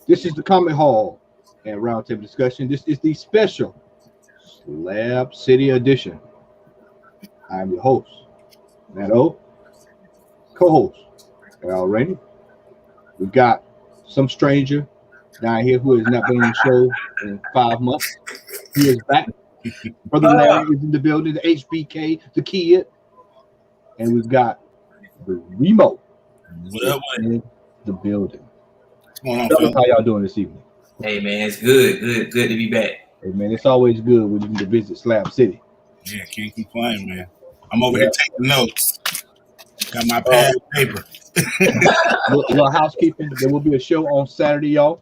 This is the Comment Hall and Roundtable Discussion. This is the special Slab City Edition. I'm your host, Matt O, co-host, Al Rainey. We've got some stranger down here who has not been on the show in 5 months. He is back. Brother Larry is in the building, the HBK, the kid. And we've got the remote in the building. How y'all doing this evening? Hey man, it's good to be back. Hey man, it's always good when you can visit Slab City. Yeah, can't complain, man. I'm over here taking notes. Got my pad and paper. little housekeeping. There will be a show on Saturday, y'all.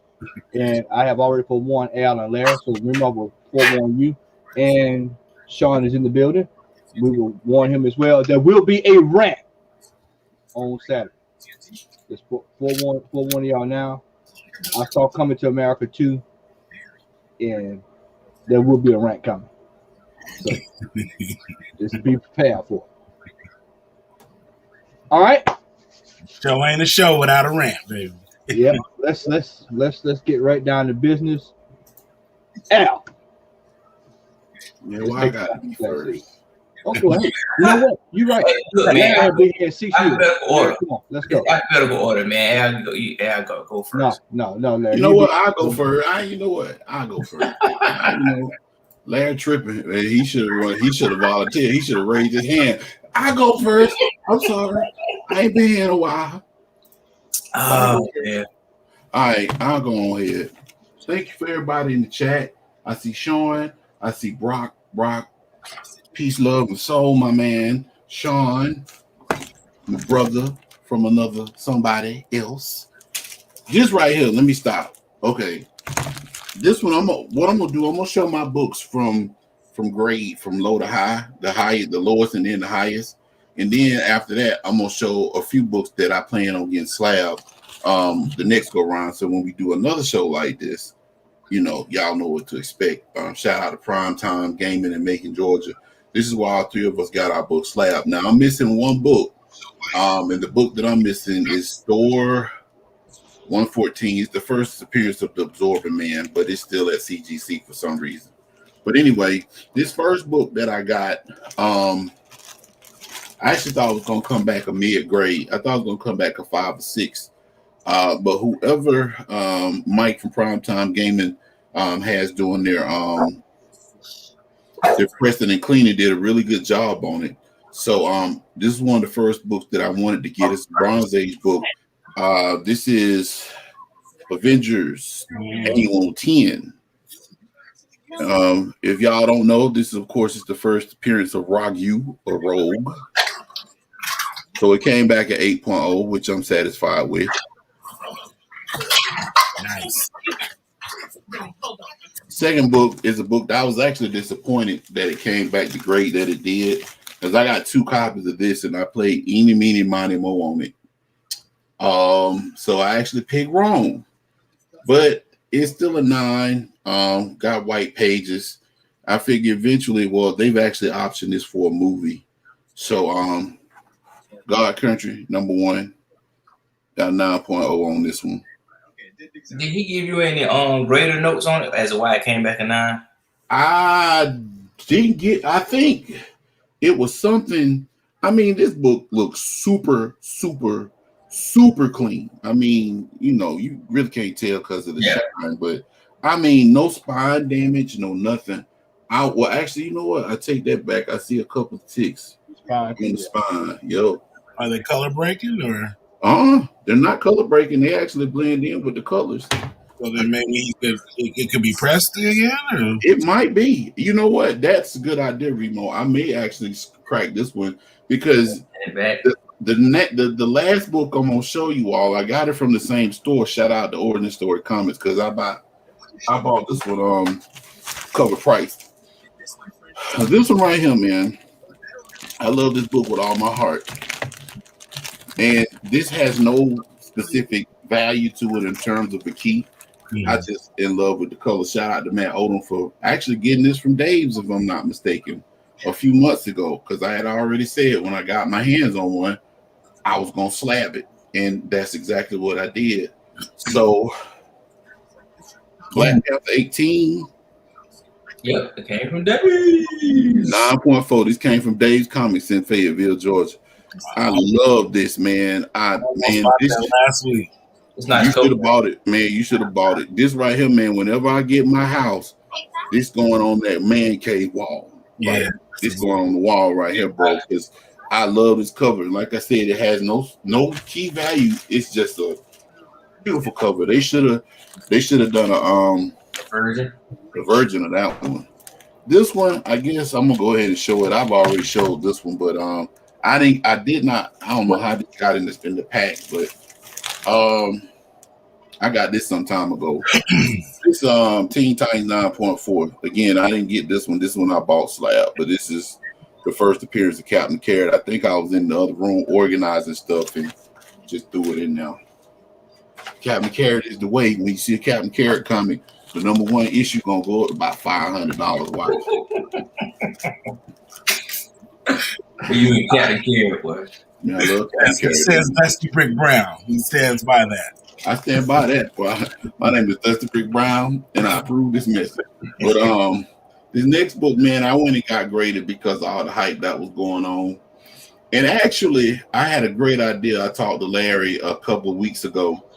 And I have already forewarned Al and Larry, so remember I will forewarn you. And Sean is in the building. We will warn him as well. There will be a rant on Saturday. Just forewarn y'all now. I saw Coming to America 2, and there will be a rant coming. So just be prepared for it. All right. Show ain't a show without a rant, baby. Yeah, let's get right down to business. Al. Yeah, well, I got to be first. Okay, you know what? You're right. Hey, look, man, Come on, let's go. Alphabetical order, man. Al go first. No, Larry. You know what? I'll go first. I'll go first. Larry tripping. He should have volunteered. He should have raised his hand. I go first. I'm sorry. I ain't been here in a while. Oh, yeah. All right, I'll go on ahead. Thank you for everybody in the chat. I see Sean. I see Brock. Peace, love, and soul, my man. Sean, my brother from another somebody else. This right here, let me stop. Okay. This one, what I'm gonna do, I'm gonna show my books from grade, from low to high, the lowest and then the highest. And then after that, I'm gonna show a few books that I plan on getting slabbed the next go round. So when we do another show like this, y'all know what to expect. Shout out to Primetime Gaming in Macon, Georgia. This is why all three of us got our book slab. Now I'm missing one book. And the book that I'm missing is Store 114. It's the first appearance of the Absorbing Man, but it's still at CGC for some reason. But anyway, this first book that I got, I actually thought it was gonna come back a mid-grade. I thought it was gonna come back a 5 or 6. But whoever Mike from Primetime Gaming has doing their pressing and cleaning did a really good job on it. So this is one of the first books that I wanted to get. It's a Bronze Age book. This is Avengers Annual 10. If y'all don't know, this of course is the first appearance of Rogue or Rogue. So it came back at 8.0, which I'm satisfied with. Nice. Second book is a book that I was actually disappointed that it came back the grade that it did, because I got 2 copies of this and I played Eeny, Meeny, Miny, Mo on it. So I actually picked wrong, but it's still a 9. Got white pages. I figure eventually, they've actually optioned this for a movie. So God Country #1 got 9.0 on this one. Did he give you any grader notes on it as to why it came back a 9? I didn't get. I think it was something. I mean, this book looks super clean. I mean, you really can't tell because of the shine, but I mean, no spine damage, no nothing. Actually, you know what? I take that back. I see a couple of ticks in the spine. Yo, are they color breaking or? They're not color breaking. They actually blend in with the colors. So then maybe it could be pressed again, or it might be. You know what? That's a good idea, Remo. I may actually crack this one because the last book I'm gonna show you all, I got it from the same store. Shout out to Ordinance Story Comics because I bought this one cover price. This one right here, man. I love this book with all my heart. And this has no specific value to it in terms of the key. I just in love with the color. Shout out to Matt Odom for actually getting this from Dave's, if I'm not mistaken, a few months ago. Because I had already said when I got my hands on one, I was gonna slab it, and that's exactly what I did. So Black Panther 18. Yep, it came from Davies. 9.4. This came from Dave's Comics in Fayetteville, Georgia. I love this, man. This last week. It's nice. You should have bought it, man. You should have bought it. This right here, man. Whenever I get my house, this going on that man cave wall. Yeah, like, this going on the wall right here, bro. Because I love this cover. Like I said, it has no key value. It's just a beautiful cover. They should have done a version of that one. This one, I guess I'm gonna go ahead and show it. I've already showed this one, but I did not. I don't know how this got in the pack, but I got this some time ago. This Teen Titans 9.4. Again, I didn't get this one. This one I bought Slab, but this is the first appearance of Captain Carrot. I think I was in the other room organizing stuff and just threw it in now. Captain Carrot is the way. When you see a Captain Carrot comic, the number one issue gonna go up to about $500. Watch. You and Captain Carrot, boy. Yeah, I love Captain Carrot. He says Dusty Brick Brown. He stands by that. I stand by that. Boy. My name is Dusty Brick Brown, and I approve this message. But this next book, man, I went and got graded because of all the hype that was going on. And actually, I had a great idea. I talked to Larry a couple of weeks ago,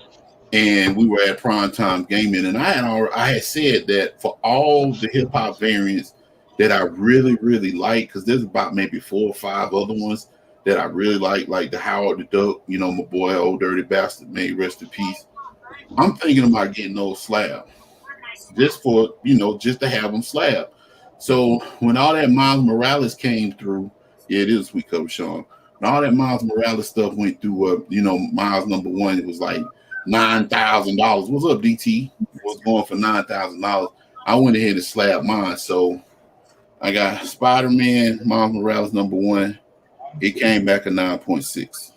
and we were at Primetime Gaming, and I had said that for all the hip hop variants that I really, really like, because there's about maybe 4 or 5 other ones that I really like the Howard the Duck, you know, my boy, Old Dirty Bastard, may rest in peace. I'm thinking about getting those Slab, just for, you know, just to have them Slab. So when all that Miles Morales came through, yeah, it is a sweet cover, Sean. When all that Miles Morales stuff went through, you know, Miles #1, it was like $9,000. What's up, DT? Was going for $9,000. I went ahead and slabbed mine. So I got Spider-Man, Miles Morales #1. It came back a 9.6.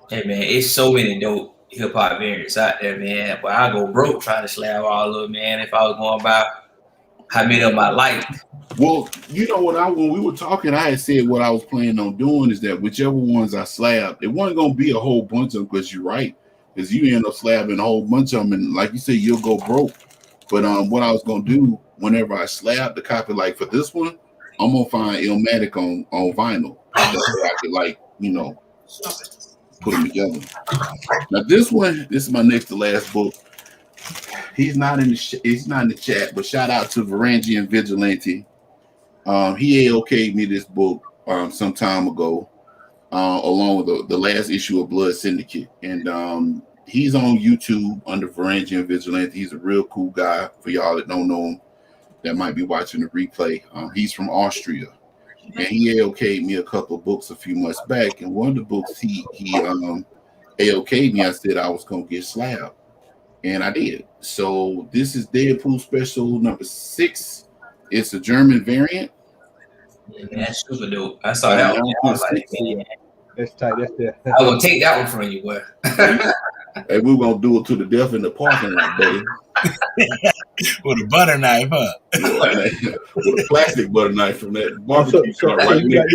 Hey man, it's so many dope hip hop variants out there, man. But I go broke trying to slab all of them, man. If I was going by how many of my life. Well, you know what? When we were talking, I had said what I was planning on doing is that whichever ones I slabbed, it wasn't gonna be a whole bunch of them, because you're right, because you end up slabbing a whole bunch of them, and like you said, you'll go broke. But what I was gonna do whenever I slab the copy, like for this one, I'm gonna find Illmatic on vinyl. That's where I could, like, you know, put them together. Now this one, this is my next to last book. He's not in the chat, but shout out to Varangian Vigilante. He AOK'd me this book some time ago, along with the last issue of Blood Syndicate, and he's on YouTube under Varangian Vigilante. He's a real cool guy. For y'all that don't know him, that might be watching the replay. He's from Austria, and he AOK'd me a couple of books a few months back. And one of the books he AOK'd me, I said I was gonna get Slab, and I did. So this is Deadpool Special number 6. It's a German variant. Yeah, man, that's super dope. I saw that one. I was like, man, That's tight. That's there. I will take that one from you, boy. Hey, we're gonna do it to the death in the parking lot, buddy. With a butter knife, huh? With a plastic butter knife from that So barbecue cart right you there.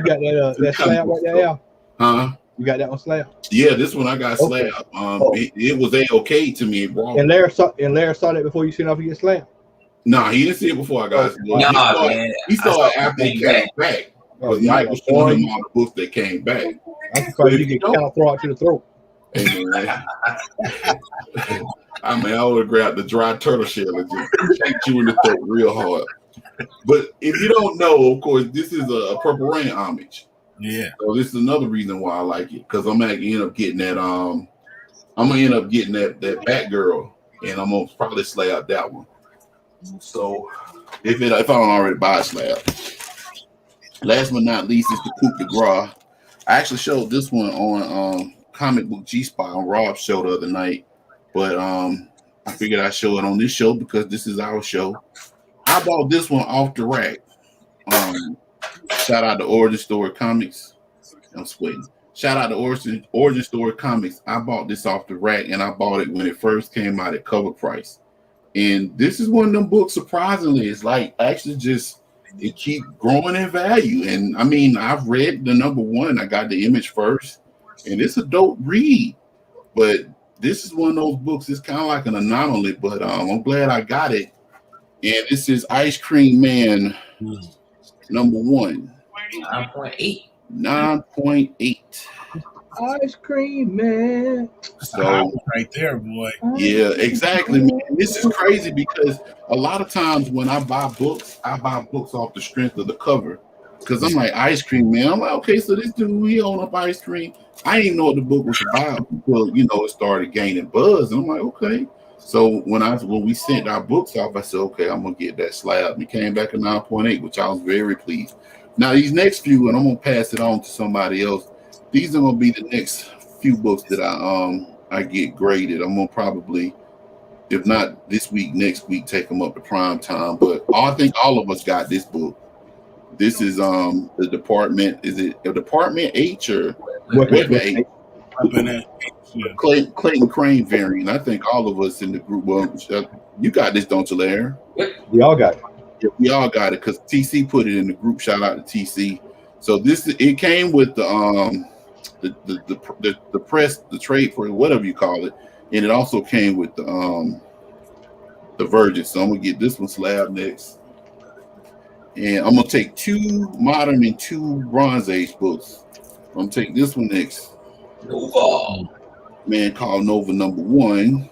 got that slab right there, yeah? Huh? You got that one slab? Yeah, this one I got Okay. Slab. It was okay to me. And Larry saw that before you sent off to get slammed? Nah, he didn't see it before I got it. Nah, man. He saw it after he came back. Oh, Because Mike was showing him all the books that came back. I'm surprised you get kind of throw out to the throat. Hey, man. I would have grabbed the dry turtle shell and just kicked you in the throat real hard. But if you don't know, of course, this is a Purple Rain homage. Yeah. So this is another reason why I like it, because I'm gonna end up getting that. I'm gonna end up getting that Batgirl, and I'm gonna probably slab that one. So if I don't already buy a Slab. Last but not least is the Coup de Grace. I actually showed this one on Comic Book G-Spot on Rob's show the other night, but I figured I'd show it on this show because this is our show. I bought this one off the rack. Shout out to Origin Story Comics. I'm sweating. Shout out to Origin Story Comics. I bought this off the rack, and I bought it when it first came out at cover price. And this is one of them books, surprisingly, it's like actually just it keep growing in value. And I mean, I've read the #1. I got the Image first, and it's a dope read. But this is one of those books. It's kind of like an anomaly, but I'm glad I got it. And this is Ice Cream Man #1. 9.8. 9.8. Ice Cream Man. So right there, boy. Yeah, exactly, man. This is crazy because a lot of times when I buy books off the strength of the cover. Because I'm like, Ice Cream Man. I'm like, okay, so this dude, he own up ice cream. I didn't know what the book was about. Well, it started gaining buzz. And I'm like, okay. So when we sent our books off, I said, okay, I'm gonna get that Slab. And it came back at 9.8, which I was very pleased. Now these next few, and I'm gonna pass it on to somebody else. These are gonna be the next few books that I get graded. I'm gonna probably, if not this week, next week, take them up to prime time. But I think all of us got this book. This is the Department. Is it a Department H or Weapon 8? Clayton Crane variant. I think all of us in the group. Well, you got this, don't you, Larry? We all got it. Yeah, we all got it because TC put it in the group. Shout out to TC. So it came with the press, the trade for whatever you call it, and it also came with the Virgin. So I'm gonna get this one Slab next. And I'm gonna take 2 modern and 2 Bronze Age books. I'm gonna take this one next. Nova. Man called Nova #1.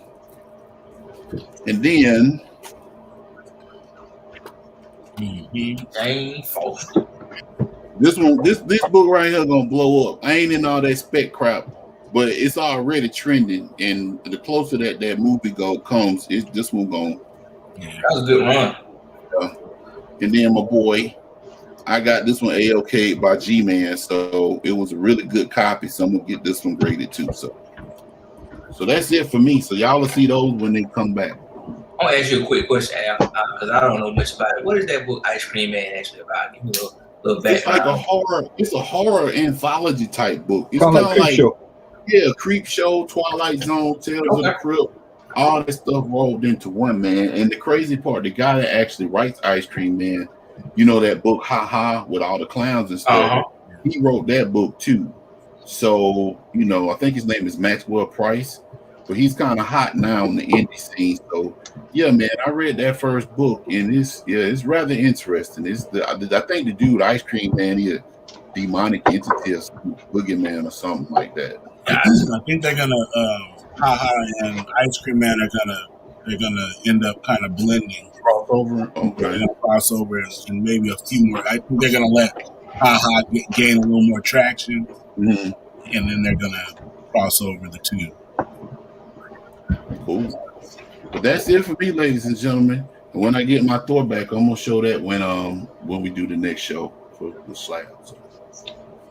And then Jane Foster. this book right here gonna blow up. I ain't in all that spec crap, but it's already trending. And the closer that movie comes, this one going. That was a good run. And then my boy, I got this one ALK by G-Man, so it was a really good copy. So I'm gonna get this one graded too. So that's it for me. So y'all will see those when they come back. I want to ask you a quick question, Al, because I don't know much about it. What is that book, Ice Cream Man, actually about? Give me a little background. It's like a horror. It's a horror anthology type book. It's kind of like Creep Show, Twilight Zone, Tales of the Crypt. All this stuff rolled into one, man. And the crazy part, the guy that actually writes Ice Cream Man, that book, Ha Ha, with all the clowns and stuff, he wrote that book too. So, I think his name is Maxwell Price, but he's kind of hot now on the indie scene. So, yeah, man, I read that first book, and it's rather interesting. I think the dude, Ice Cream Man, he a demonic entity or boogeyman or something like that. I think they're gonna Ha Ha and Ice Cream Man they're gonna end up kind of blending. Crossover? Okay. They're gonna crossover and maybe a few more. I think they're gonna let Ha Ha gain a little more traction, and then they're gonna cross over the two. Cool. But that's it for me, ladies and gentlemen. And when I get my Thor back, I'm gonna show that when we do the next show for the Slabs.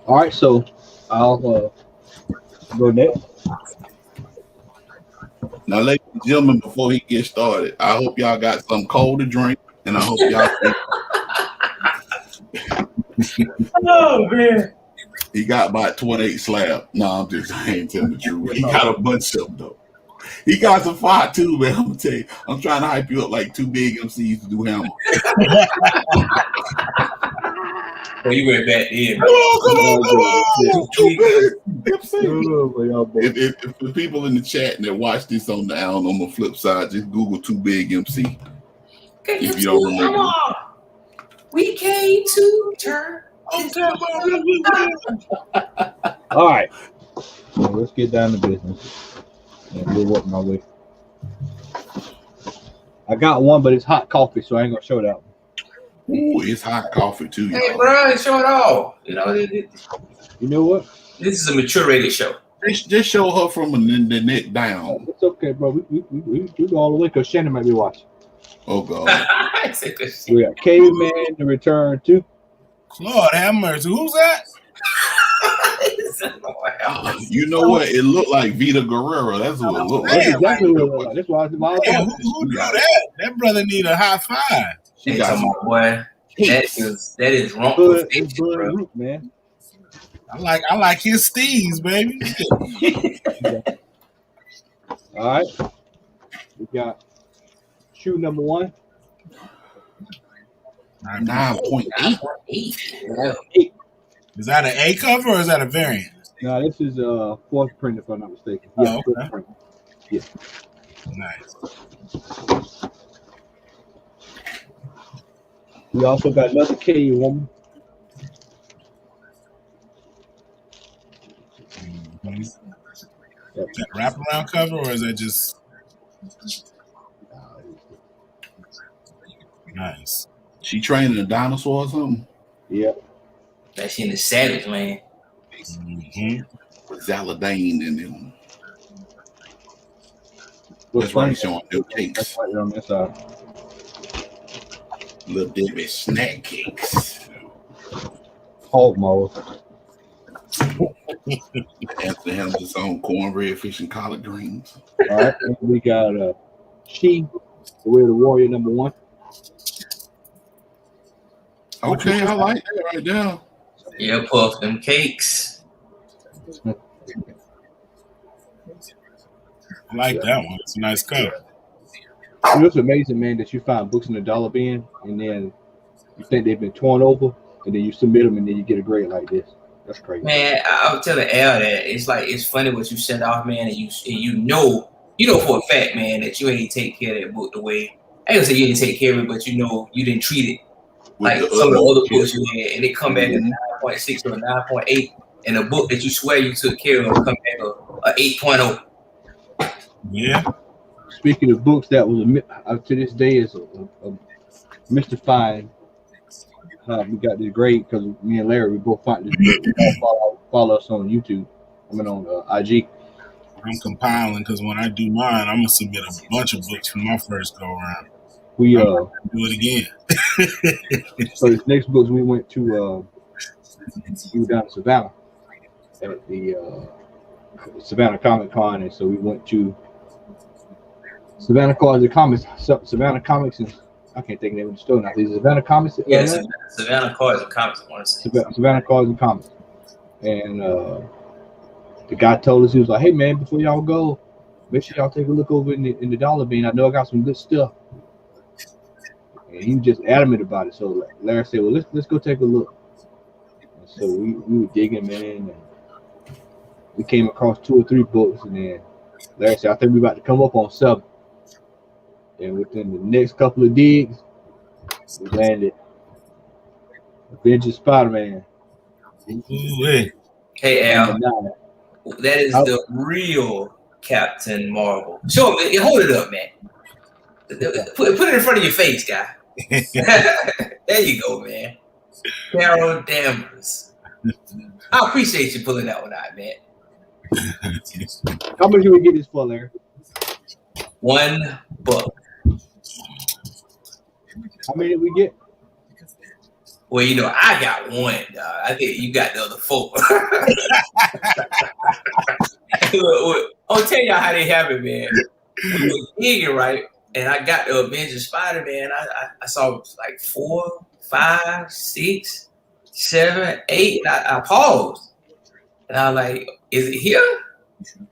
All right, so I'll go next. Now, ladies and gentlemen, before he gets started, I hope y'all got something cold to drink, and I hope y'all. Oh man! He got about 28 slabs. No, I ain't telling the truth. He got a bunch of them though. He got some fire too, man. I'm gonna tell you. I'm trying to hype you up like 2 big MCs to do hammer. Well, you went back in. Come on. 2 big MCs. If the people in the chat that watch this on the flip side, just Google 2 big MC. If you don't remember. We came to turn. All right. So let's get down to business. And we'll work my way. I got one, but it's hot coffee, so I ain't gonna show that one. Ooh, it's hot coffee too. Hey, bro, show it all. You know what? This is a mature rated show. Just show her from the neck down. It's okay, bro. We go all the way because Shannon might be watching. Oh God. We got Caveman to return to. Lord have mercy. Who's that? You know what? It looked like Vita Guerrero. That's what it looked like. That's exactly what it looked like. That's why I was Who do that? That brother need a high five. She got some boy. That is wrong. Good, man. I like his steez, baby. All right. We got shoe number 1. 9.8. Is that an A cover or is that a variant? No, this is 4th print, if I'm not mistaken. Yeah, okay. Yeah. Nice. We also got another K woman. Mm-hmm. Is that a wraparound cover or is that just nice? She training a dinosaur or something? Yeah. That's in the savage land. Mm-hmm. Zaladane in them. What's That's right, funny? showing them That's cakes. right on this side. Little Debbie snack cakes. Hog mode. Anthony has his own cornbread, fish, and collard greens. All right. And we got She, the way of the warrior #1. Okay, I like that right there. Yeah, puff them cakes. I like that one. It's a nice cover. You know, it's amazing, man, that you find books in the dollar bin and then you think they've been torn over and then you submit them and then you get a grade like this. That's crazy. Man, I was telling Al that it's like it's funny what you send off, man, and you know for a fact, man, that you ain't take care of that book the way. I ain't gonna say you didn't take care of it, but you know you didn't treat it With like the some of the other other books you had, and it come back Mhm. at 9.6 or 9.8, and a book that you swear you took care of come back a 8.0. Yeah. Speaking of books, that was to this day is a mystifying how we got this grade because me and Larry we both find this book. Follow us on YouTube. I mean on IG. I'm compiling because when I do mine, I'm gonna submit a bunch of books from my first go around. We do it again. So this next books we went to we were down in Savannah at the Savannah Comic Con, and so we went to Savannah Comics, and I can't think of the name of the store now. Is it Savannah Comics? Yeah, Savannah Cards and Comics. I want to say Savannah Cards and Comics, and the guy told us, he was like, "Hey man, before y'all go, make sure y'all take a look over in the dollar bin. I know I got some good stuff." And he was just adamant about it. So Larry said, "Well, let's go take a look." And so we were digging, man, and we came across 2 or 3 books, and then Larry said, "I think we're about to come up on 7." And within the next couple of digs, we landed Avengers Spider-Man. Ooh-wee. Hey Al, #9. that is the real Captain Marvel. Show him, hold it up, man. Put it in front of your face, guy. There you go, man. Carol Danvers. I appreciate you pulling that one out, man. How much did we get this for, Larry? $1. How many did we get? Well, you know, I got 1. I think you got the other 4. Look, I'll tell y'all how they have it, man. We were digging, right? And I got the Avengers Spider-Man. I saw like 4, 5, 6, 7, 8. And I paused. And I was like, is it here?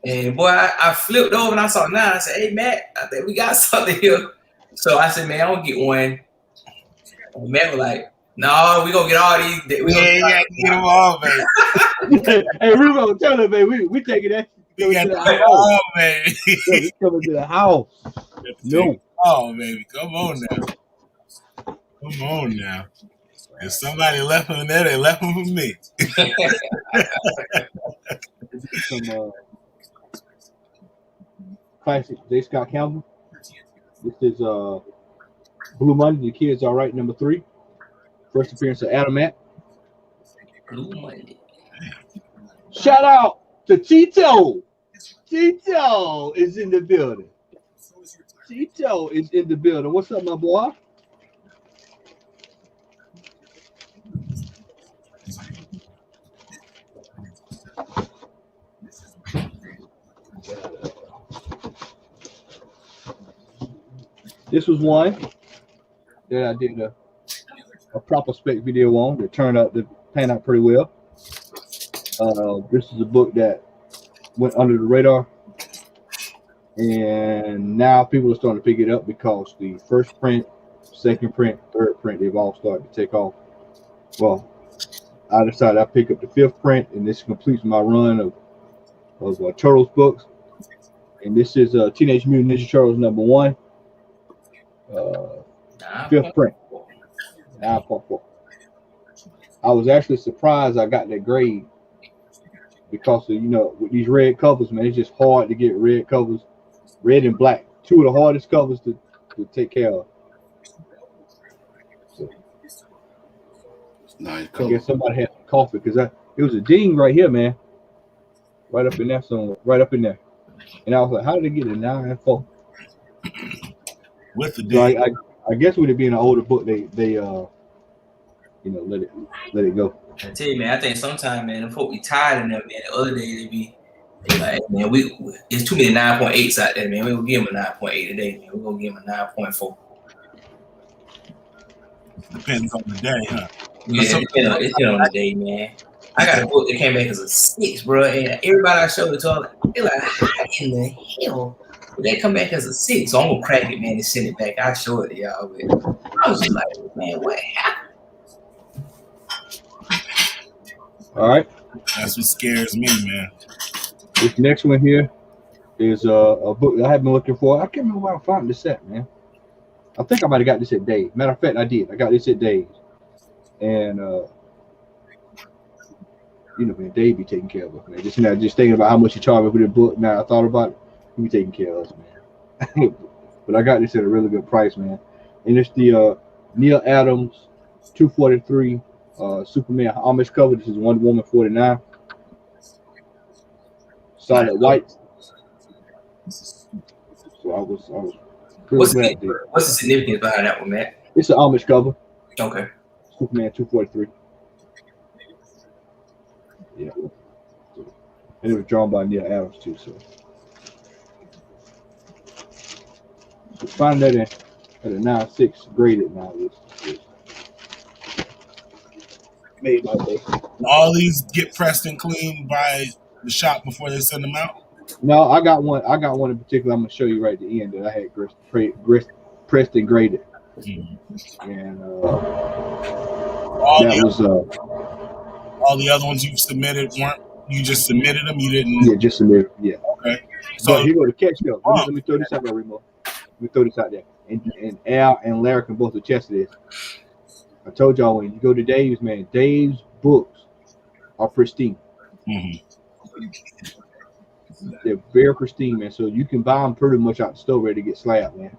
And boy, I flipped over and I saw 9. I said, hey, Matt, I think we got something here. So I said, man, I don't get 1. And Matt was like, no, we gonna get all these. We gotta get them all, baby. Hey, we gonna tell them, baby. We taking that. We got to get them all, baby. We coming to the house. No. Oh, baby, come on now. Come on now. If somebody left them there, they left them for me. Some classic J. Scott Campbell. This is Blue Monday. The Kids Are Right, #3. First appearance of Adam Matt. Blue Monday. Shout out to Tito. Tito is in the building. Tito is in the building. What's up, my boy? This was one that I did a proper spec video on that turned out to pan out pretty well. This is a book that went under the radar, and now people are starting to pick it up because the first print, second print, third print, they've all started to take off. Well, I decided I'd pick up the 5th print, and this completes my run of Turtles books. And this is Teenage Mutant Ninja Turtles #1, 5th print, 9.4. I was actually surprised I got that grade because of, with these red covers, man, it's just hard to get red covers, red and black. 2 of the hardest covers to take care of. So, nice. I guess somebody had coffee because it was a ding right here, man. Right up in there somewhere. Right up in there. And I was like, how did they get a 9.4? With the So ding. I guess with it being an older book, they let it go. I tell you, man, I think sometimes, man, the folk be tired of them, man. The other day they like, man, it's too many 9.8s out there, man. We're gonna give them a 9.8 today, man. We're gonna give them a 9.4. Depends on the day, huh? Yeah, it's on the day, man. I got a book that came back as a 6, bro, and everybody I showed it to, they're like, how in the hell did they come back as a 6? So I'm gonna crack it, man, and send it back. I'll show it to y'all. But I was just like, man, what happened? All right. That's what scares me, man. This next one here is a book that I have been looking for. I can't remember where I found this at, man. I think I might have got this at Dave's. Matter of fact, I did. I got this at Dave's. And, man, Dave be taking care of us, man. Just thinking about how much he charged me for this book. Now I thought about it. He be taking care of us, man. But I got this at a really good price, man. And it's the Neil Adams 243 Superman homage cover. This is Wonder Woman 49. Solid white. So I was really glad. What's the significance behind that one, Matt? It's an homage cover. Okay. Superman 243. Yeah. And it was drawn by Neil Adams too. So find that at a 9.6 graded now. It's made my day. All these get pressed and cleaned by the shop before they send them out? No, I got one in particular I'm gonna show you right at the end that I had pressed and graded. Mm-hmm. And all the other ones you've submitted weren't, you just submitted them? You didn't? Yeah, just submitted. Yeah. Okay. So here go the catch though. Let me throw this out there, Remo. Let me throw this out there. And Al and Larry can both attest to this. I told y'all when you go to Dave's, man, Dave's books are pristine. Mm-hmm. They're very pristine, man. So you can buy them pretty much out the store ready to get slabbed, man.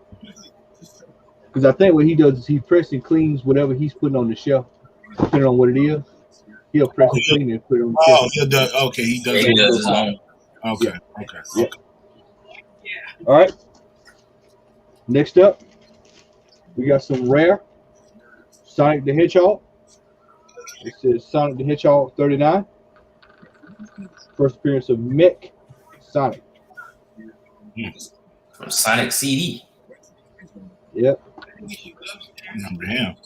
Because I think what he does is he presses and cleans whatever he's putting on the shelf, depending on what it is. He'll press and clean it and put it on the shelf. He does. Okay, he does. He does his own. Okay. Yeah. Okay. Yeah. All right. Next up, we got some rare Sonic the Hedgehog. This is Sonic the Hedgehog 39. First appearance of Mech Sonic. From Sonic CD. Yep. Remember him.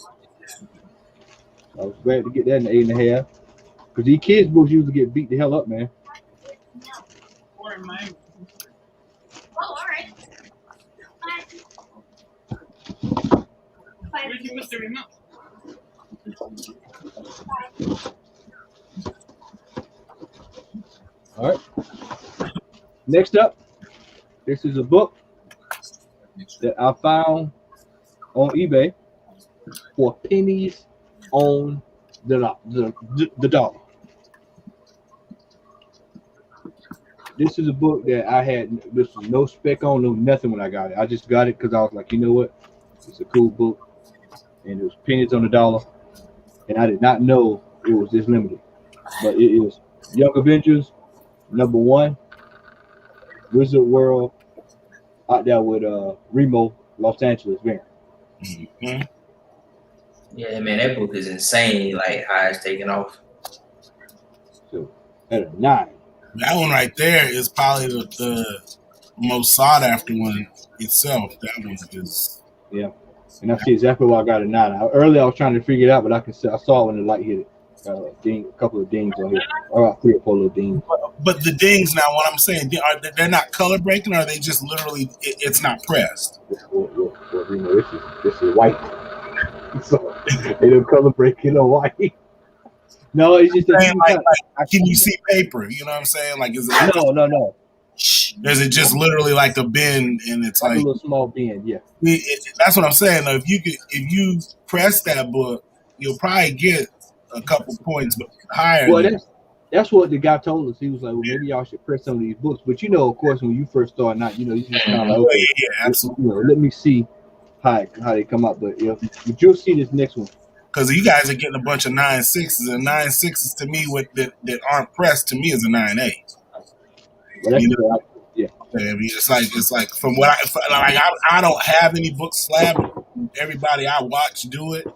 I was glad to get that in the 8.5. Because these kids' books usually get beat the hell up, man. Or mine. Oh, all right. Where'd you miss the remote? All right. Next up, this is a book that I found on eBay for pennies on the dollar. This is a book that I had. This was no spec on, no nothing when I got it. I just got it because I was like, you know what? It's a cool book, and it was pennies on the dollar, and I did not know it was this limited. But it is Young Avengers #1, Wizard World, out there with Remo, Los Angeles variant. Mm-hmm. Yeah, man, that book is insane. Like how it's taking off. So at a 9. That one right there is probably the most sought after one itself. That one is. Yeah, and I see exactly why I got a 9. Earlier I was trying to figure it out, but I saw it when the light hit it. A couple of dings on here, or about 3 or 4 little dings. But the dings now, what I'm saying, they're not color breaking, or are they just literally it's not pressed? Well, this is white, so they don't color breaking on white. No, it's just that like, can you see paper? You know what I'm saying? Like, is it? No. Or is it just literally like a bin and it's like a like little small bin? Yeah. that's what I'm saying. Though, if you press that book, you'll probably get a couple points higher. Well, than that's what the guy told us. He was like, well, maybe y'all should press some of these books. But of course, when you first start out, you just kind of like, okay, yeah, absolutely. let me see how they come out. But if you'll see this next one. Because you guys are getting a bunch of 9.6s, and 9.6s to me that aren't pressed to me is a 9.8. Well, You know? Yeah. I mean, it's like from what I don't have any book slab. Everybody I watch do it.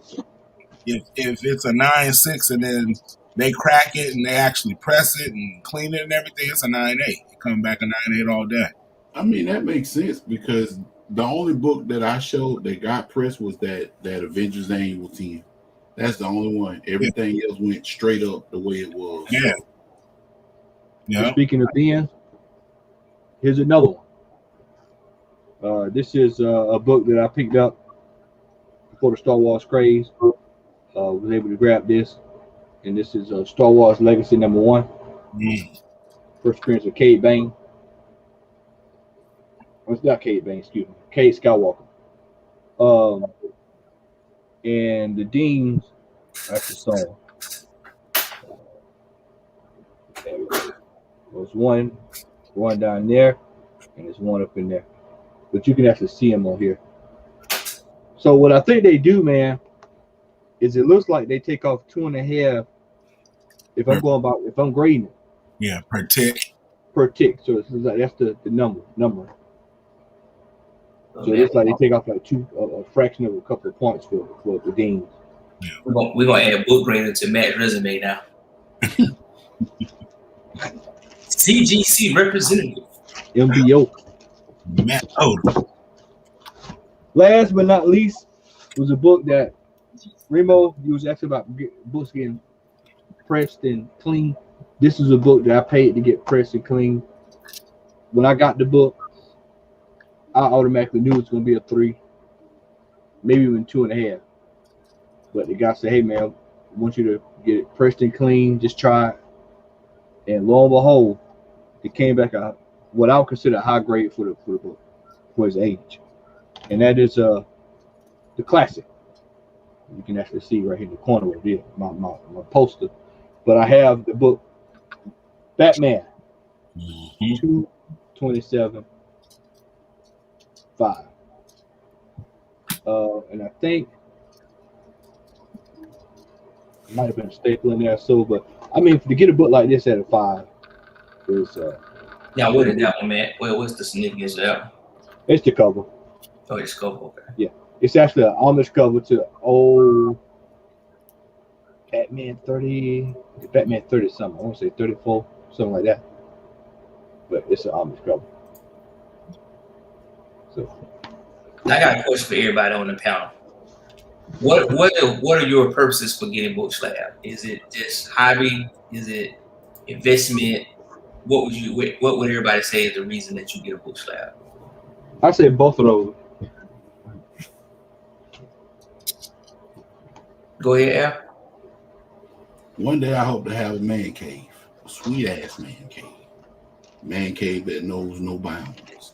If it's a 9.6 and then they crack it and they actually press it and clean it and everything, it's a 9.8. It comes back a 9.8 all day. I mean, that makes sense because the only book that I showed that got pressed was that Avengers Annual 10. That's the only one. Everything else went straight up the way it was. Yeah. So speaking of bins, here's another one. This is a book that I picked up before the Star Wars craze. Was able to grab this, and this is Star Wars Legacy #1. First appearance of Cade Bane. Well, it's not Cade Bane, excuse me. Cade Skywalker. And the Deans, that's the song. There's one down there, and there's one up in there. But you can actually see them on here. So what I think they do, man, is it looks like they take off 2.5 if I'm grading it. Yeah, per tick. Per tick. So it's like that's the number. So it's like they take off like a fraction of a couple of points for the Deans. Yeah. We're gonna add book grader to Matt's resume now. CGC representative. MBO. Matt Odom. Last but not least was a book that Remo, you was asking about books getting pressed and clean. This is a book that I paid to get pressed and clean. When I got the book, I automatically knew it was going to be a 3, maybe even 2.5. But the guy said, hey, man, I want you to get it pressed and clean. Just try it. And lo and behold, it came back out what I would consider a high grade for the book, for its age. And that is the classic. You can actually see right here in the corner of it, my poster. But I have the book Batman 227 5. And I think it might have been a staple in there. So, but I mean, to get a book like this at a 5 is yeah, what is that one, man? Well, what's the significance of that? It's the cover. Oh, it's cover, okay. Yeah. It's actually an homage cover to old Batman 30 something. I want to say 34, something like that. But it's an homage cover. So I got a question for everybody on the panel. What are your purposes for getting Book Slab? Is it just hobby? Is it investment? What would everybody say is the reason that you get a Book Slab? I say both of those. Go ahead, Al. One day I hope to have a man cave, a sweet ass man cave that knows no bounds.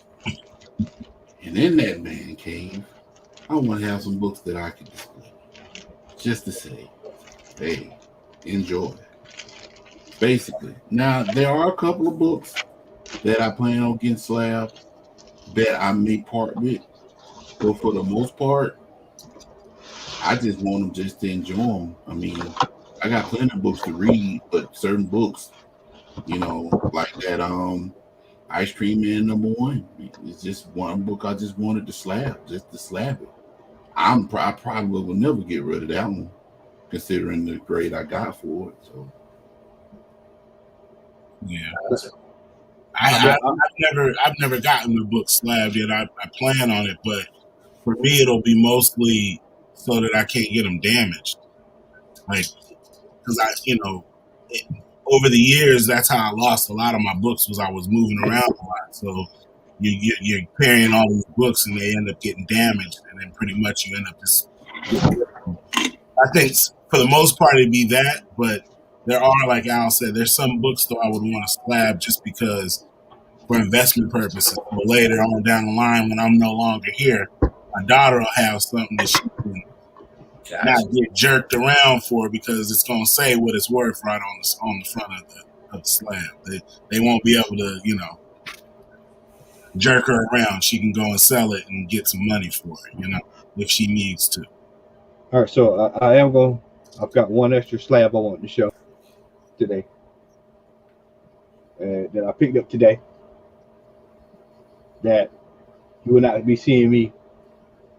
And in that man cave, I want to have some books that I can display, just to say, hey, enjoy. Basically, now there are a couple of books that I plan on getting slab that I may part with, but for the most part, I just want them just to enjoy them. I mean, I got plenty of books to read, but certain books, like that Ice Cream Man #1. It's just one book I just wanted to slab, just to slab it. I probably will never get rid of that one, considering the grade I got for it. So yeah, I've never gotten the book slab yet. I plan on it, but for me it'll be mostly so that I can't get them damaged. Like, because over the years, that's how I lost a lot of my books, was I was moving around a lot. So you're carrying all these books and they end up getting damaged, and then pretty much you end up just. I think for the most part it'd be that, but there are, like Al said, there's some books though I would want to slab just because for investment purposes. So later on down the line, when I'm no longer here, my daughter will have something that she can not get jerked around for because it's going to say what it's worth right on the front of the slab. They won't be able to, jerk her around. She can go and sell it and get some money for it, if she needs to. All right, so I've got one extra slab I want to show today. That I picked up today. That you will not be seeing me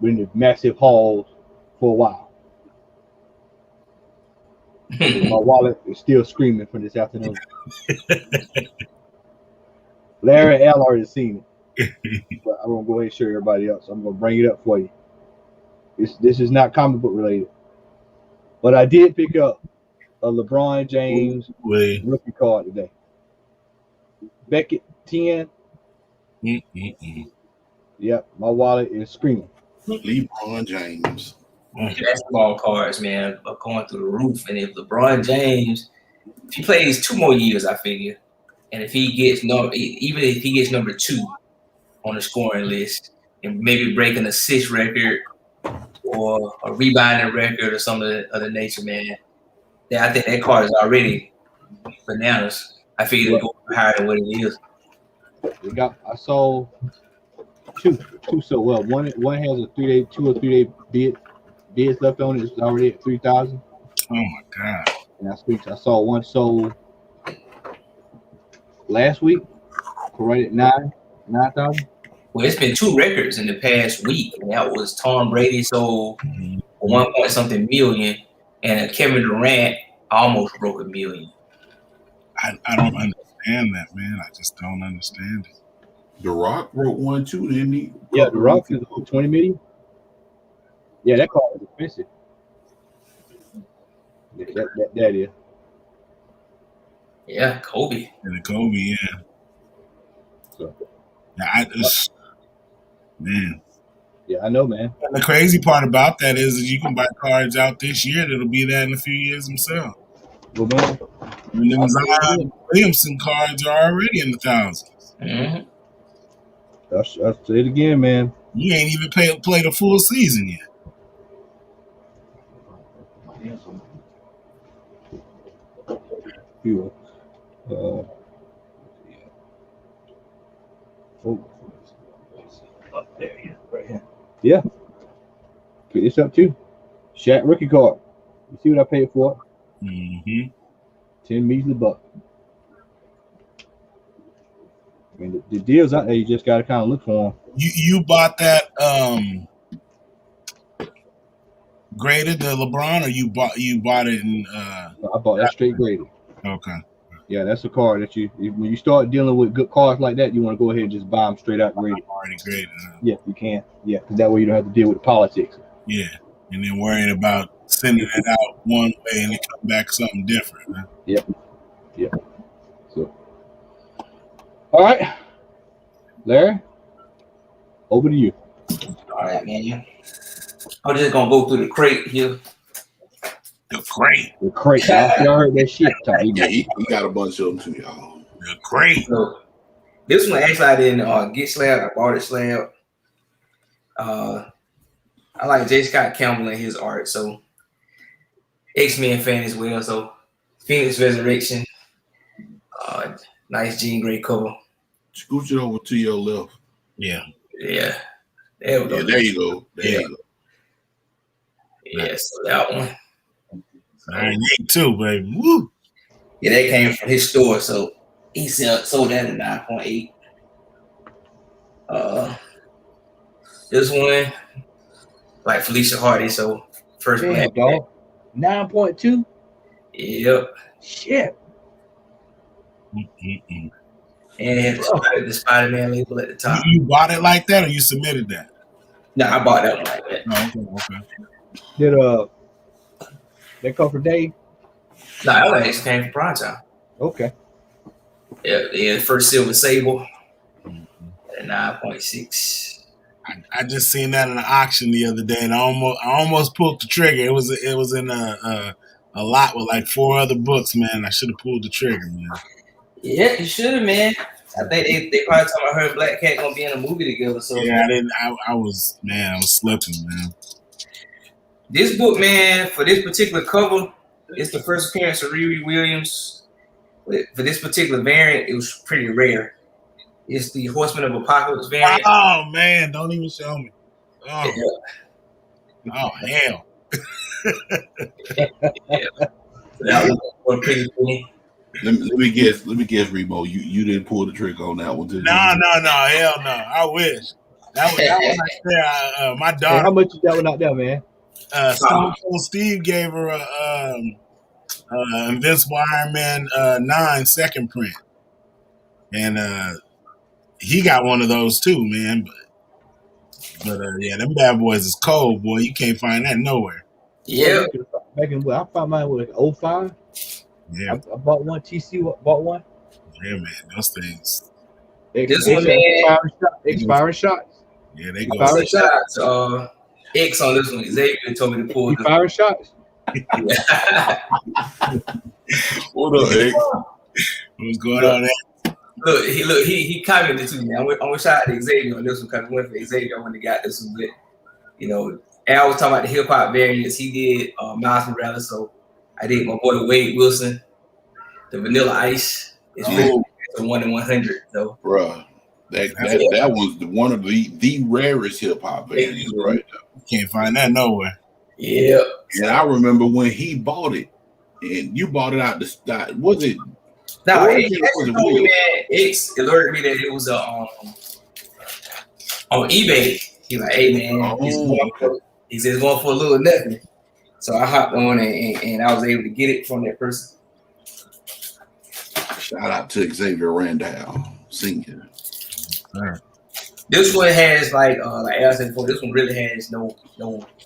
in the massive hauls for a while. My wallet is still screaming from this afternoon. Larry and Al already seen it, but I'm gonna go ahead and show everybody else. I'm gonna bring it up for you. This is not comic book related, but I did pick up a LeBron James rookie card today. Beckett 10. Yep, my wallet is screaming. LeBron James. Basketball cards, man, are going through the roof. And if LeBron James, if he plays 2 more years, I figure, and if he gets even if he gets number 2 on the scoring list, and maybe break an assist record or a rebounding record or something of the nature, man, then I think that card is already bananas. I figured it'd go higher than what it is. I saw two so well. One has a 2 or 3 day bids left on it. It's already at 3,000. Oh my god! And I saw one sold last week, right at 9,000. Well, it's been 2 records in the past week, and that was Tom Brady sold for 1 point something million, and Kevin Durant almost broke $1 million. I don't understand that, man. I just don't understand it. The Rock wrote one too, didn't he? Yeah, The Rock is 20 million. Yeah, that car is expensive. That is. Yeah, Kobe. And the Kobe, yeah. So. Man. Yeah, I know, man. And the crazy part about that is you can buy cards out this year that'll be that in a few years themselves. Well, man. And them Zion Williamson cards are already in the thousands. Mm-hmm. I'll say it again, man. You ain't even played a full season yet. Up there, yeah, right here. Yeah. Pick this up too. Shaq rookie card. You see what I paid for it? Mm-hmm. 10 measly bucks. I mean, the deals out there, you just got to kind of look for them. You bought that graded the LeBron, or you bought it in? I bought that straight graded. Okay. Yeah, that's a card that when you start dealing with good cards like that, you want to go ahead and just buy them straight out graded. Already graded. Huh? Yeah, you can. Yeah, because that way you don't have to deal with the politics. Yeah, and then worrying about sending it out one way and it come back something different. Huh? Yep. Yeah. So, all right, Larry, over to you. All right, man. I'm just gonna go through the crate here. The crate. The crate. Y'all heard that shit, Ty. Yeah, he got a bunch of them too, y'all. The crate. So, this one actually I didn't get Slab. I bought it Slab. I like J. Scott Campbell and his art, so X-Men fan as well. So Phoenix Resurrection, nice jean gray cover. Scooch it over to your left. Yeah. Yeah. There we go. Yeah, there you go. There you go. Yeah, so that one. I ain't too, baby. Woo. Yeah, that came from his store, so he sold that at 9.8. This one, like Felicia Hardy, so first Damn, dog. 9.2. Yep. Shit. Mm-mm-mm. And the Spider-Man label at the top. You bought it like that, or you submitted that? No, I bought that one like that. Oh, okay. Did that come from Dave? No, that one actually came from Prime Time. Okay. Yeah, first Silver Sable at 9.6. I just seen that in the auction the other day, and I almost pulled the trigger. It was in a lot with like 4 other books, man. I should have pulled the trigger, man. Yeah, you should have, man. I think they probably talking about her and Black Cat gonna be in a movie together. So Yeah, I didn't. I was slipping, man. this book, man, for this particular cover, it's the first appearance of Riri Williams. For this particular variant, it was pretty rare. It's the Horseman of Apocalypse variant. Oh man, don't even show me. Oh, Yeah. oh hell. Yeah. So that was pretty funny. Let me guess, Remo. You didn't pull the trigger on that one, did you? No, hell no. I wish. That was right there. My Hey, daughter, how much is that one out there, man? Stone Cold Steve gave her a Invincible Iron Man 9 second print, and he got one of those too, man. But yeah, them bad boys is cold, boy. You can't find that nowhere. Yeah. Back in I found mine with 05. Yeah, I bought one. TC bought one. yeah, man. Those things. This one, man. Expiring shots. Yeah, they go. Expiring Shout out to X on this one. Xavier told me to pull this. Expiring shots. What up, X? What's going on there? Look, he commented to me. I'm gonna shout out to Xavier on this one because I went for Xavier when they got this one. But you know, Al was talking about the hip hop variants. He did Miles Morales, so I did my boy Wade Wilson, the Vanilla Ice. It's a 1 in 100 though. Bruh, that was one of the rarest hip hop variants right there. You can't find that nowhere. Yeah. And I remember when he bought it, and you bought it out the stock. Was it? Now, Or X was it told me, Will? man, X alerted me that it was on eBay. He like, hey man, he says going for a little nothing. So I hopped on and I was able to get it from that person. Shout out to Xavier Randall, Senior. This one has like I said before, this one really has no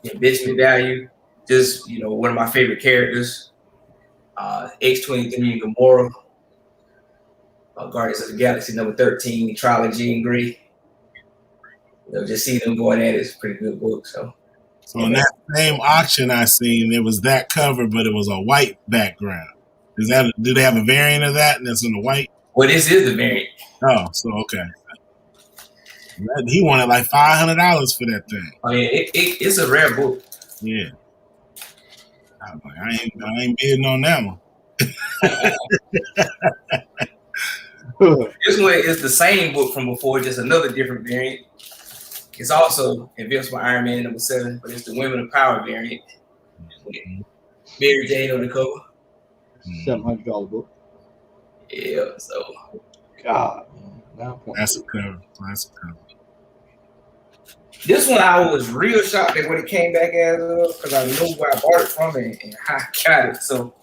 investment value. Just one of my favorite characters, X-23 Gamora, Guardians of the Galaxy number 13, Trial of Jean Grey. Just see them going at it. It's a pretty good book. So in that same auction I seen, there was that cover, but it was a white background. Do they have a variant of that and it's in the white? Well, this is the variant. Oh, so okay. He wanted like $500 for that thing. Oh yeah, it's a rare book. Yeah. I'm like, I ain't bidding on that one. This one is the same book from before, just another different variant. It's also Invincible Iron Man number 7, but it's the Women of Power variant. Mary Jane on the cover. $700 book. Yeah, so God, That's a cover. this one I was real shocked at when it came back as because I know where I bought it from and how I got it. So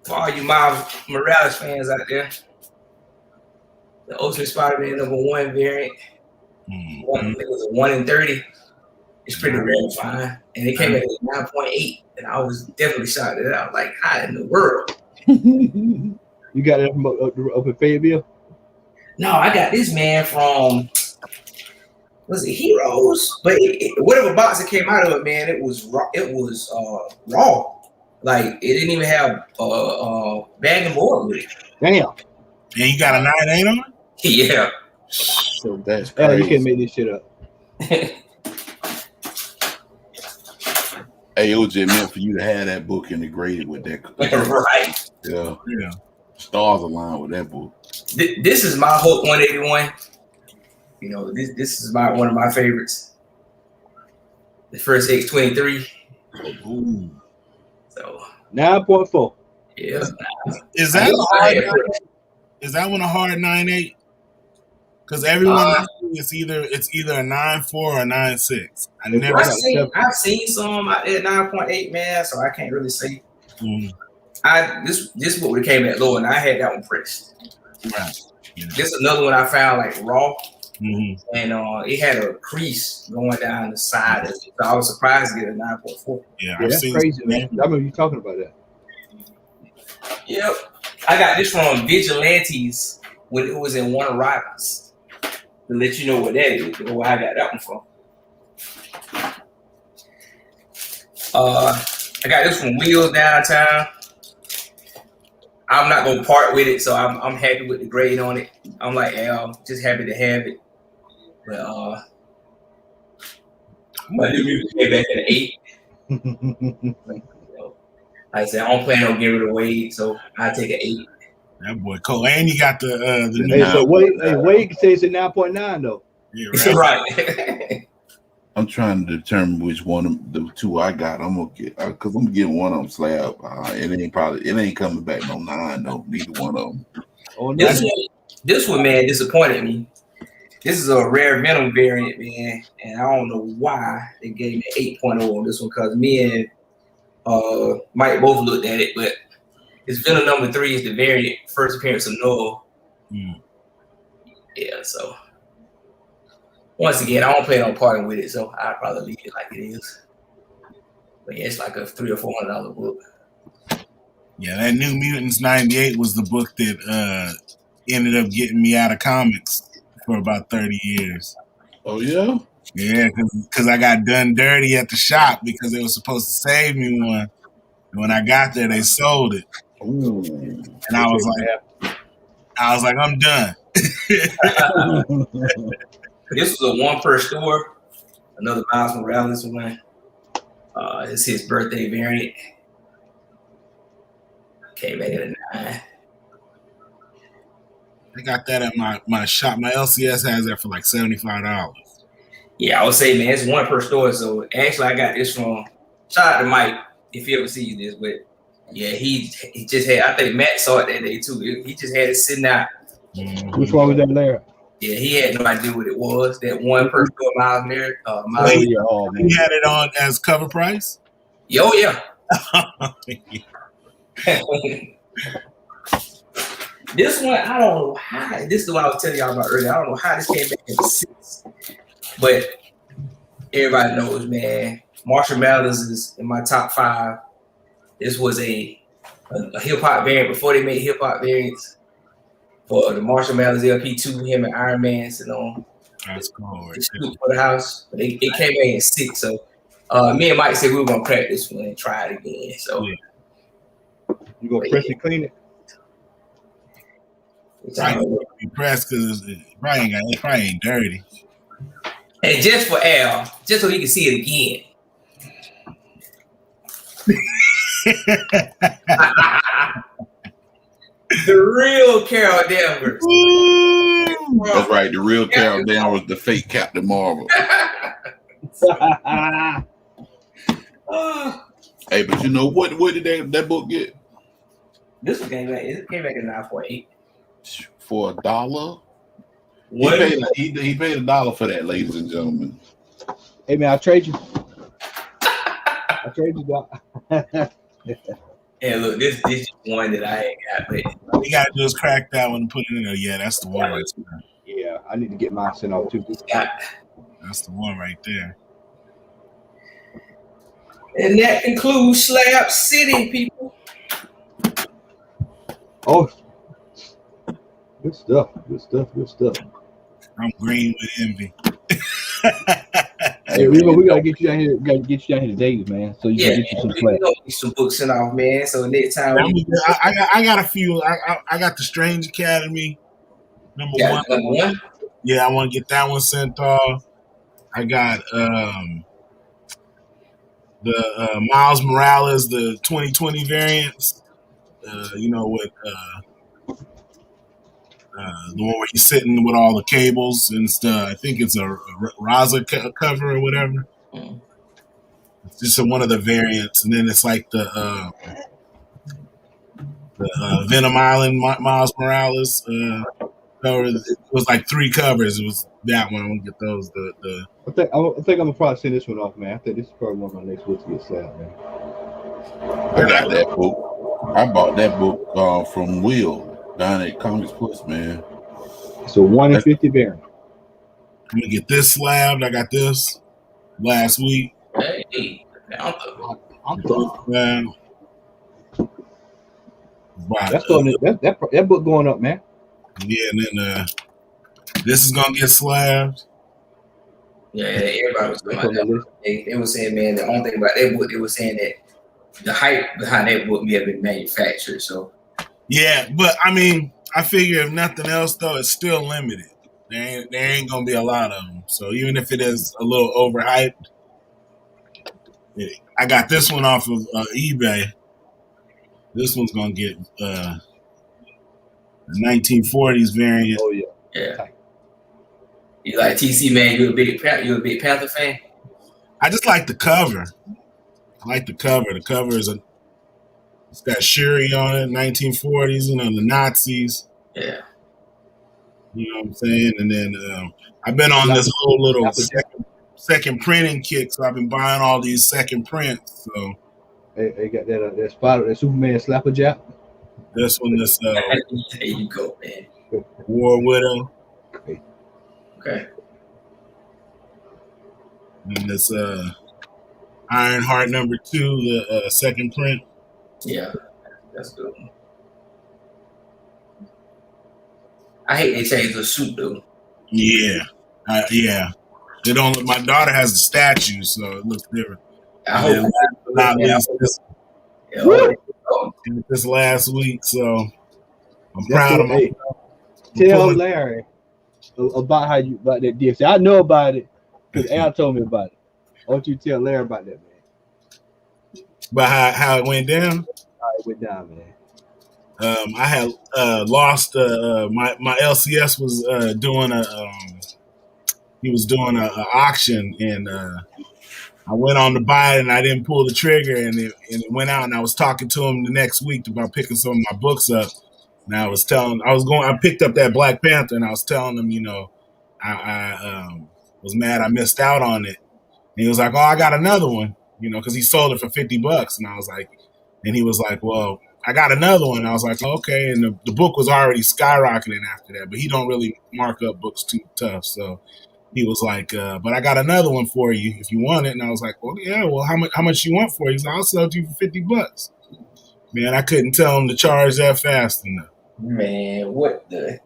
for all you Miles Morales fans out there, the Ultimate Spider-Man number 1 variant, it was a 1 in 30. It's pretty rare to find, and it came at 9.8, and I was definitely shocked at it. I was like, "How in the world?" You got it up in Fayetteville? No, I got this man from was it Heroes? But whatever box it came out of it, man, it was raw. It was raw. Like it didn't even have bag and board with it. Damn. And you got a 9.8 on it? Yeah. So that's Hell, crazy. you can't make this shit up. Hey, it was just meant for you to have that book integrated with that. Right. Yeah. Stars aligned with that book. This is my Hulk 181. This is one of my favorites. The first X-23. Ooh. So 9.4. yeah. Is that one a hard 9.8? Because everyone I see it's either a 9.4 or a 9.6. I've seen some out there 9.8, man, so I can't really say. This book came at low, and I had that one pressed. Right. Yeah. This is another one I found like raw, Mm-hmm. and it had a crease going down the side of it. So I was surprised to get a 9.4. Yeah, That's crazy, man. I remember you talking about that. Yep. I got this from Vigilantes when it was in One Arrivals. To let you know what that is, or where I got that one from. I got this from Wheels Downtown. I'm not gonna part with it, so I'm happy with the grade on it. I'm like Al, just happy to have it. But my new music came back at an 8. Like I said, I don't plan on giving it away, so I take an 8. That boy Cole, and you got the new. Hey, so Wade says it's 9.9 though. Yeah, Right. I'm trying to determine which one of the two I got. I'm gonna get because I'm getting one of them slab. It ain't coming back no 9 though. Neither one of them. Oh no. This one, man, disappointed me. This is a rare Venom variant, man, and I don't know why they gave me 8.0 on this one because me and Mike both looked at it, but it's Venom number 3 is the variant, first appearance of Noah. Yeah, so once again, I don't plan on parting with it, so I'd probably leave it like it is. But yeah, it's like a $300 or $400 book. Yeah, that New Mutants 98 was the book that ended up getting me out of comics for about 30 years. Oh yeah? Yeah, because I got done dirty at the shop because they were supposed to save me one. And when I got there, they sold it. Ooh. And I was like, I'm done. This was a 1 per store. Another Miles Morales one. It's his birthday variant. Came back at a 9. I got that at my shop. My LCS has that for like $75. Yeah, I would say, man, it's 1 per store. So actually, I got this from. Shout out to Mike if he ever sees this, but yeah, he just had. I think Matt saw it that day too. He just had it sitting out. Which one was that, Larry? Yeah, he had no idea what it was. That 1 per store Miles Mary. He had it on as cover price. Yo, yeah. This one, I don't know how. This is what I was telling y'all about earlier. I don't know how this came back in 6, but everybody knows, man. Marshall Mathers is in my top 5. This was a hip hop variant before they made hip hop variants for the Marshall Mathers LP2. Him and Iron Man sitting on. That's cool. For the house, but it came back in 6. So me and Mike said we were gonna crack this one and try it again. So you gonna press and clean it? I ain't be pressed because it probably ain't dirty. And just for Al, just so he can see it again. The real Carol Danvers. That's right. The real Carol Danvers, the fake Captain Marvel. Hey, but you know what did that book get? This one came back. It came back at 9.8 for $1. What? He paid $1 for that, ladies and gentlemen. Hey man, I'll trade you. I'll trade you, Doc. And look, this is one that I ain't got, but All you gotta do is crack that one and put it in there. Yeah, that's the one right there. Yeah, I need to get mine sent off too. That's the one right there. And that concludes Slab City, people. Oh, good stuff. Good stuff. Good stuff. I'm green with envy. Hey, we gotta get you down here. We gotta get you down here today, man. So you can get you some we Slab. gonna get some books sent off, man. So next time I got a few. I got the Strange Academy number one. Yeah, I want to get that one sent off. I got the Miles Morales, the 2020 variants. With the one where you're sitting with all the cables and stuff. I think it's a Raza cover or whatever. It's just one of the variants, and then it's like the Venom Island Miles Morales cover. It was like 3 covers. It was that one. I want to get those. I think I'm gonna probably send this one off, man. I think this is probably one of my next books to get Slab, man. I got that book. I bought that book from Will down at Comics Plus, man. So 1 in 50 variant. I'm gonna get this slabbed. I got this last week. Hey, I'm done. Man. That's going. That book going up, man. Yeah, and then this is gonna get slabbed. Yeah, everybody was talking about that. They were saying, man, the only thing about that book, they were saying that the hype behind that book may have been manufactured. So Yeah, but I mean, I figure if nothing else though, it's still limited. There ain't gonna be a lot of them. So even if it is a little overhyped, I got this one off of eBay. This one's gonna get the 1940s variant. Oh yeah. Yeah. You like TC, man? You a big Panther fan? I just like the cover. I like the cover. The cover it's got Shuri on it, 1940s, you know, the Nazis. Yeah. You know what I'm saying? And then I've been on this whole little second printing kick, so I've been buying all these second prints. So they got that Spider, that Superman Slapperjack. this one, this There you go, man. War Widow. Okay. And this Ironheart number 2, the second print. Yeah, that's good. I hate they changed the suit though. Yeah, yeah. They don't. My daughter has the statue, so it looks different. I hope not least this last week, so I'm proud of myself. Tell Larry about how you about that deal. See, I know about it because Al told me about it. Why don't you tell Larry about that, man? About how it went down? How it went down, man. I had lost my LCS was doing a auction, and I went on to buy it and I didn't pull the trigger, and it went out, and I was talking to him the next week about picking some of my books up, and I picked up that Black Panther, and I was telling him, you know, I was mad I missed out on it, and he was like, oh, I got another one, you know, because he sold it for $50, and I was like, and he was like, well, I got another one. I was like, okay, and the book was already skyrocketing after that, but he don't really mark up books too tough, so he was like, but I got another one for you if you want it. And I was like, well, yeah, well, how much you want for it? He's like, I'll sell it to you for $50. Man, I couldn't tell him to charge that fast enough. Man, what the?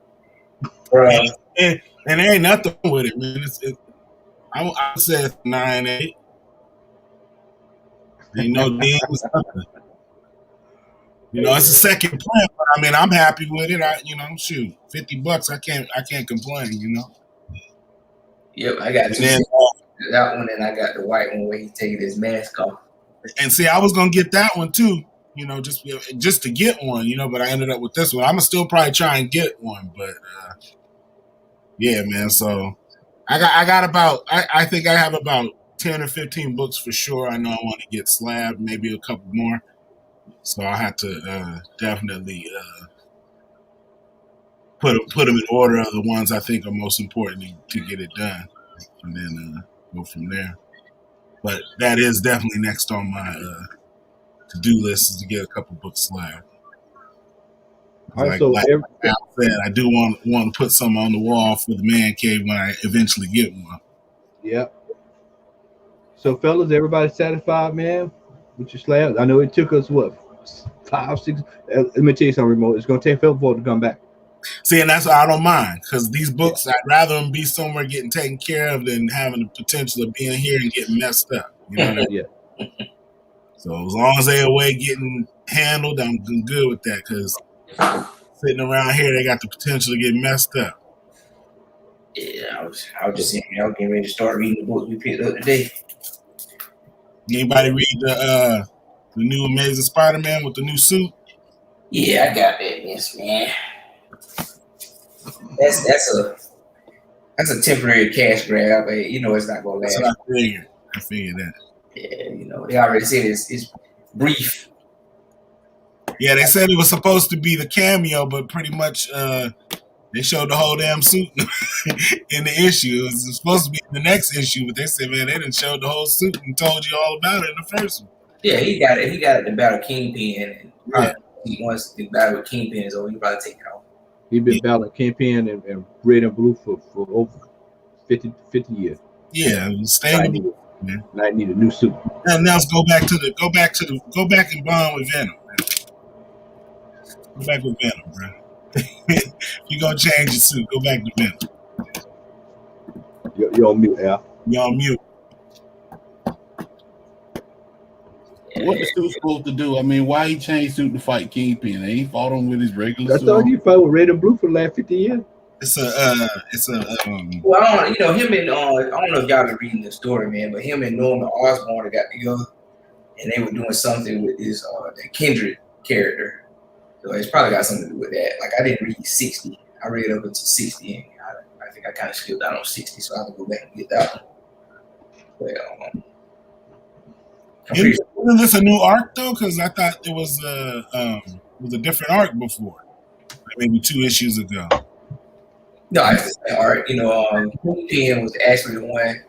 Bro. And there ain't nothing with it, man. I said 9.8. Ain't no dings, nothing. You know, it's a second print, but I mean, I'm happy with it. Shoot, $50, I can't complain, you know. Yep, I got that one, and I got the white one where he's taking his mask off. And see, I was gonna get that one too, you know, just to get one, you know, but I ended up with this one. I'm gonna still probably try and get one, but yeah, man. So I think I have about 10 or 15 books for sure. I know I want to get Slab, maybe a couple more. So I'll have to definitely put them in order of the ones I think are most important to get it done, and then go from there. But that is definitely next on my to-do list, is to get a couple books Slab. All right, like Al said, I do want to put some on the wall for the man cave when I eventually get one. Yep. So, fellas, everybody satisfied, man, with your slabs? I know it took us, 5, 6. Let me tell you something, Remote. It's going to take football to come back. See, and that's why I don't mind, because these books, I'd rather them be somewhere getting taken care of than having the potential of being here and getting messed up. You know what I mean? Yeah. So as long as they're away getting handled, I'm good with that, because sitting around here, they got the potential to get messed up. Yeah, I was just saying, I was getting ready to start reading the book we picked up today. Anybody read the new Amazing Spider-Man with the new suit? Yeah, I got that, yes, man. That's a temporary cash grab, but you know it's not gonna last. That's what I figured that. Yeah, you know, they already said it's brief. Yeah, they said it was supposed to be the cameo, but pretty much they showed the whole damn suit in the issue. It was supposed to be in the next issue, but they said, man, they didn't show the whole suit and told you all about it in the first one. Yeah, he got it. He got it to battle Kingpin, and once the battle with Kingpin is over, he probably take it off. He's been battling Kingpin and Red and Blue for over 50 years. Yeah, staying. I need a new suit. Now let's go back and bond with Venom. Man. Go back with Venom, bro. If you're gonna change your suit, go back to Venom. You're on mute, Al. You're on mute. Yeah, what the suit supposed to do? I mean, why he changed suit to fight Kingpin? They ain't fought him with his regular I suit. thought you fought with red and blue for the last 50 years. It's a Well, I don't, him and I don't know if y'all been reading the story, man, but him and Norman Osborn got together, and they were doing something with his the Kindred character. So it's probably got something to do with that. Like I didn't read 60. I read up until 60, and I think I kind of skipped out on 60, so I have to go back and get that one. But isn't this a new arc though? Because I thought it was a different arc before, like maybe 2 issues ago. no, it's the same art. Kingpin was actually the one.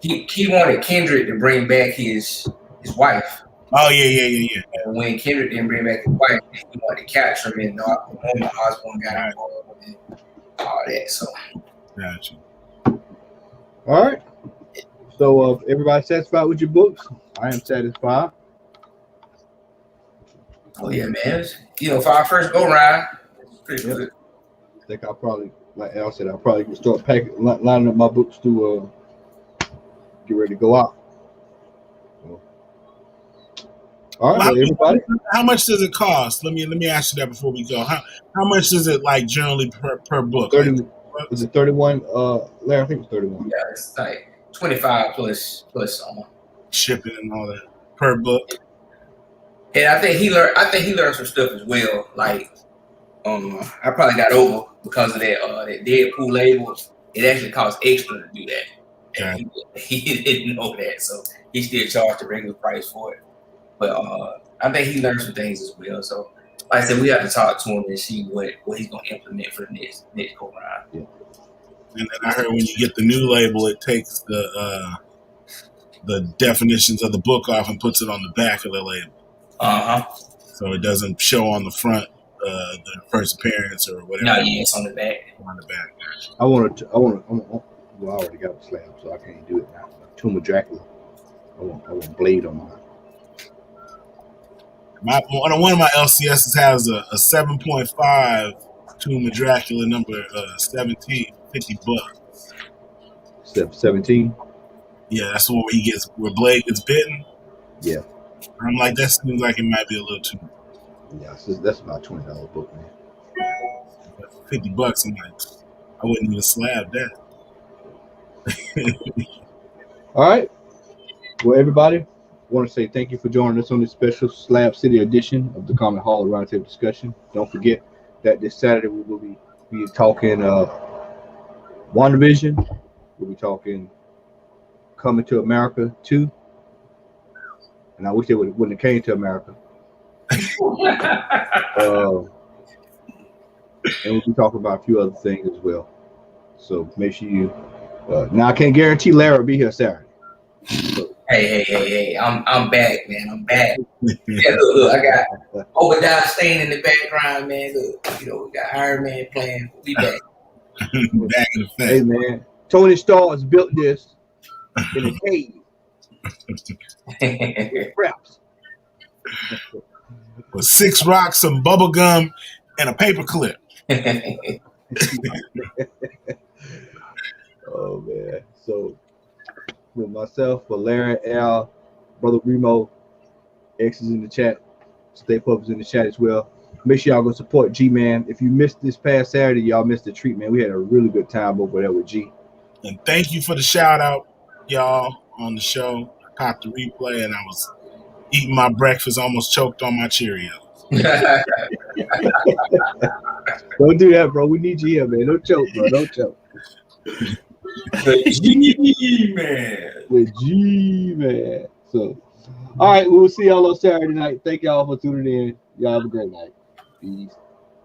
He wanted Kindred to bring back his wife. Oh yeah. And when Kendrick didn't bring back his wife, he wanted to capture him, and Norman Osborn got involved and all that. So, Gotcha. All right. So, everybody satisfied with your books? I am satisfied. oh yeah, man. For our first go round, pretty good. I think I'll probably, like Al said, I'll probably start lining up my books to get ready to go out. So. All right, well, everybody. How much does it cost? Let me ask you that before we go. How much is it like generally per book? 30. Was it 31? Larry, I think it was 31. Yeah, it's like 25 plus Shipping and all that per book. And I think he learned some stuff as well. Like, I probably got over because of that Deadpool label. It actually costs extra to do that. And he didn't know that, so he still charged the regular price for it. But I think he learned some things as well. So, like I said, we have to talk to him and see what he's going to implement for the next go round. Yeah. And then I heard when you get the new label, it takes the definitions of the book off and puts it on the back of the label. So it doesn't show on the front the first appearance or whatever. No, yeah, it's on the back. On the back. Well, I already got the slab, so I can't do it now. Tomb of Dracula. I want Blade on mine. One of my LCSs has a 7.5 Tomb of Dracula number 17, $50. 17. Yeah, that's the one where Blade gets bitten. Yeah. I'm like, that seems like it might be a little too. Yeah, that's about $20 book, man. $50. I'm like, I wouldn't even slab that. All right. Well, everybody, I want to say thank you for joining us on this special Slab City edition of the Common Hall Roundtable Discussion. Don't forget that this Saturday we will be talking WandaVision. We'll be talking Coming to America 2. And I wish they wouldn't have came to America. And we'll be talking about a few other things as well. So make sure you. Now I can't guarantee Larry will be here Saturday. So, Hey! I'm back, man. I'm back. Yeah, look, I got Obadiah Stane in the background, man. Look, we got Iron Man playing. We back. Back in the hey, man, Tony Stark built this in a cave. Preps. With 6 rocks, some bubble gum, and a paper clip. Oh man! So with myself, for Larry, Al, Brother Remo, X is in the chat. Stay Pup is in the chat as well. Make sure y'all go support G Man. If you missed this past Saturday, y'all missed the treat, man. We had a really good time over there with G. And thank you for the shout out, y'all, on the show. I caught the replay and I was eating my breakfast, almost choked on my Cheerios. Don't do that, bro. We need you here, man. Don't choke, bro. Don't choke. G-Man. With G-Man. So, all right, we'll see y'all on Saturday night. Thank y'all for tuning in. Y'all have a great night. Peace.